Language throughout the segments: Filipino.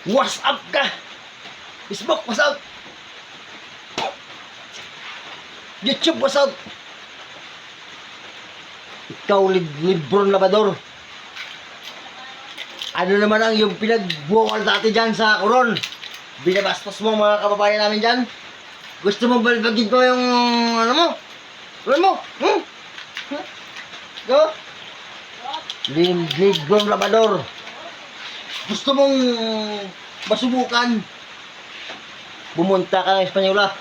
What's up ka? Facebook, what's up? YouTube, what's up? Ikaw, Lebron Labrador. Ano naman ang yung pinagbuwal dati dyan sa Coron? Binabastos mo mga kababayan namin dyan? Gusto mo balbagin ko yung ano mo? Ano mo? Go? Lebron Labrador. Gusto mong masubukan? Bumunta ka ng Espanyola.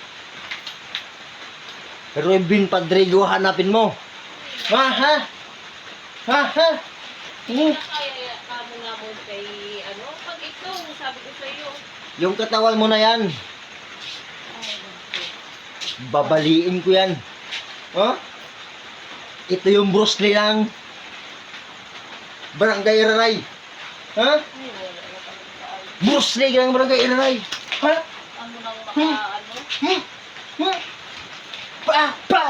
Ruben Padrigo hanapin mo. Ha? Ha? Ha? Ha? Kaya kamo nga mo kay ano, pag ikaw, sabi ko sa iyo. Yung katawan mo na yan. Babaliin ko yan. Ha? Ito yung Bruce Lee ng Barangay Iraray. Ha? Bruce Lee ng Barangay Iraray. Ha? Ano nang maka ano? Pa! Pa!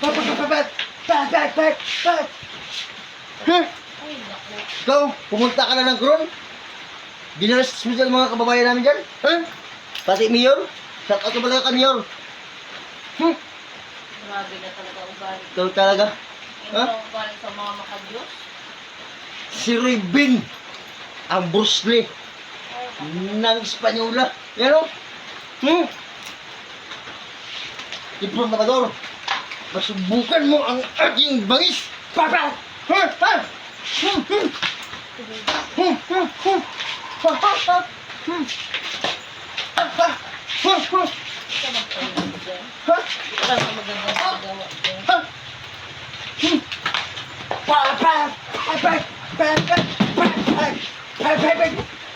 Pa! Pa! Pa! Pa! Pa! Pa! Pa! Pa! Ha? Ay, naku. Ikaw, pumunta ka na ng Coron? Dinalas mo dyan mga kababayan namin dyan? Ha? Pati Mayor? Shout out ba ka Mayor? Grabe na talaga ugali. Ikaw talaga? Hindi Ha? na ugali sa mga makadiyos. Si Ruben ang Bruce Lee Ay, ng Espanyola. Yan o? Lebron Labrador, masubukan mo ang aking bangis. Papa! Ha? Ha? ikaw magpahinga mo dyan. Ha? Ikaw ang magandang magawa dyan. Ha? Papa! Papa! Papa! Papa!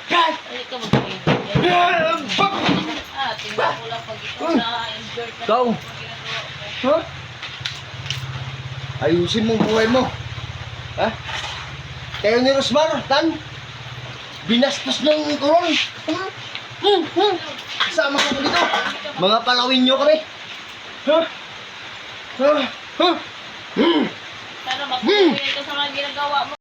Ay, ikaw magpahinga dyan. Ah, tingnan ko lang pag ikaw na-enjoy ka Ikaw? sa mga ginagawa ko. Ha? Ayusin mo ang buhay mo. Ha? Kayo ni Rosmar, Tan, binastos ng Coron. Kasama ko dito. Mga palawin nyo kami. Ha? Ha? Ha? Sana mapupunin ka sa mga ginagawa mo.